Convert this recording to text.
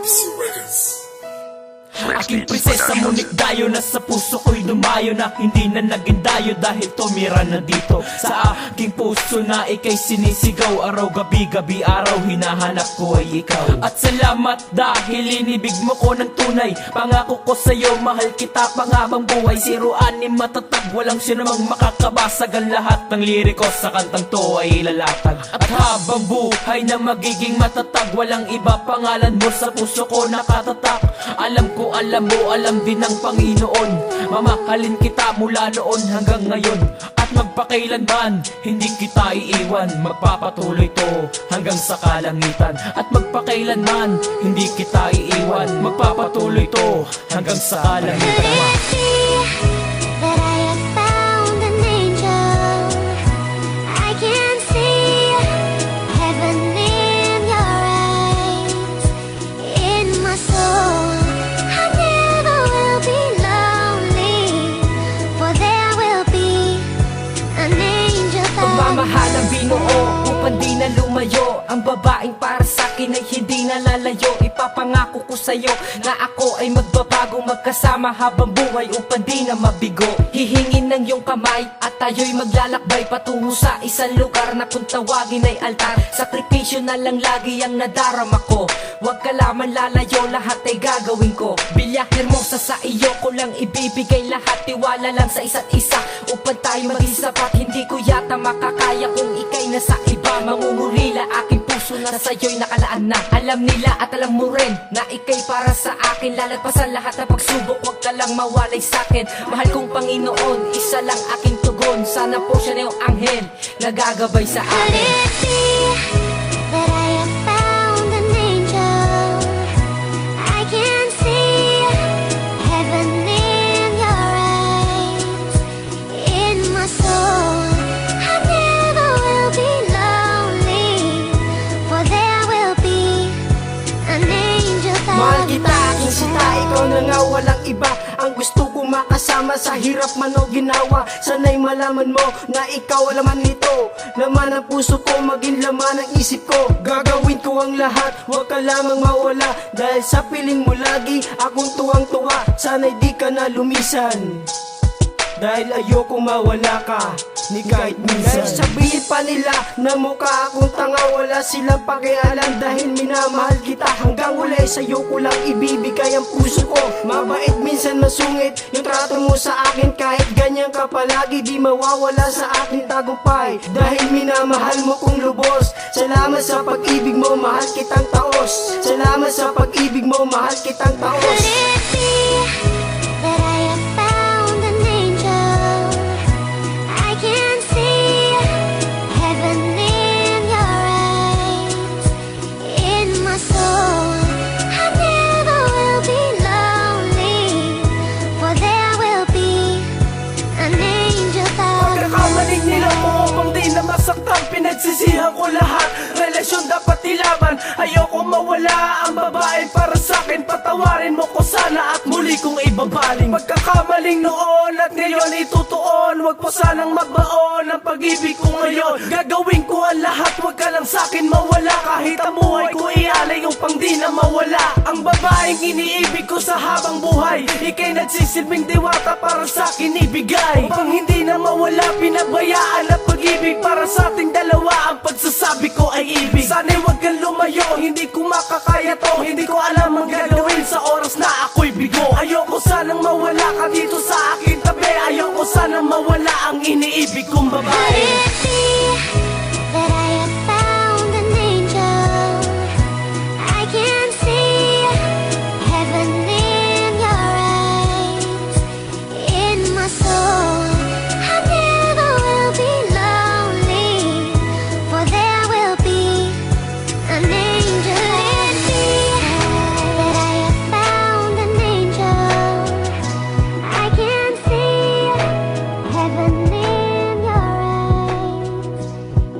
Pixel Records. Aking prinsesa ngunit dayo na sa puso ko'y dumayo na hindi na naging dayo dahil tumira na dito sa aking puso na ika'y sinisigaw. Araw gabi araw hinahanap ko ay ikaw. At salamat dahil inibig mo ko ng tunay. Pangako ko sa'yo mahal kita panghabang buhay. 06 matatag walang sinumang makakabasag. Ang lahat ng liriko sa kantang to ay ilalatag. At habang buhay na magiging matatag, walang iba pangalan mo sa puso ko nakatatak. Alam ko alam mo, alam din ng Panginoon. Mamahalin kita mula noon hanggang ngayon. At magpakailanman, hindi kita iiwan. Magpapatuloy to hanggang sa kalangitan. At magpakailanman, hindi kita iiwan. Magpapatuloy to hanggang sa kalangitan. Mahal ang binuo upang di na lumayo. Ang babaeng para sa'kin ay hindi na lalayo. Ipapangako ko sa'yo na ako ay magbabago. Magkasama habang buhay upang di na mabigo. Hihingin ng iyong kamay at tayo'y maglalakbay patungo sa isang lugar na kung tawagin ay altar. Sakripisyo na lang lagi ang nadarama ko. Huwag ka lamang lalayo, lahat ay gagawin ko. Bilya hermosa sa iyo ko lang ibibigay lahat. Tiwala lang sa isa't isa upang tayo maging sapat. Hindi ko yata makakaya kung ika'y nasa iba. Mangungulila aking puso na sa'yo'y nakalaan na. Alam nila at alam mo rin na ika'y para sa akin. Lalagpasan lahat ng pagsubok, huwag ka lang mawalay sa'kin. Mahal kong Panginoon, isa lang aking tugon. Sana po siya na yung anghel na gagabay sa akin. Mahal kita, aking sita, ikaw na nga walang iba. Ang gusto ko makasama sa hirap man o ginawa. Sana'y malaman mo na ikaw laman nito. Laman ang puso ko, maging laman ang isip ko. Gagawin ko ang lahat, huwag ka lamang mawala. Dahil sa piling mo lagi, akong tuwang-tuwa. Sana'y di ka na lumisan, dahil ayoko mawala ka ni kahit minsan. Dahil sabihin pa nila na mukha akong tanga, wala silang pakialam dahil minamahal kita. Hanggang uli sa'yo ko lang ibibigay ang puso ko. Mabait minsan masungit yung trato mo sa akin. Kahit ganyan ka palagi, di mawawala sa akin tagumpay. Dahil minamahal mo kong lubos. Salamat sa pag-ibig mo, mahal kitang taos. Salamat sa pag-ibig mo, mahal kitang taos. Pinagsisihan ko lahat, relasyon dapat ilaban. Ayoko mawala ang babae para sa'kin. Patawarin mo ko sana at muli kong ibabaling. Pagkakamaling noon at ngayon itutuon. Huwag po sanang magbaon ang pag-ibig ko ngayon. Gagawin ko ang lahat, huwag ka lang sa'kin mawala. Kahit ang buhay ko ialay upang di na mawala. Ang babaeng iniibig ko sa habang buhay, ika'y nagsisilbing diwata para sa'kin ibigay. Upang hindi na mawala, pinabayaan ang pag-ibig para sa ating dalawa. Ang pagsasabi ko ay ibig. Sana'y huwag kang lumayo, hindi ko makakaya to. Hindi ko alam ang gagawin sa oras na ako'y bigo. Ayoko sanang mawala ka dito sa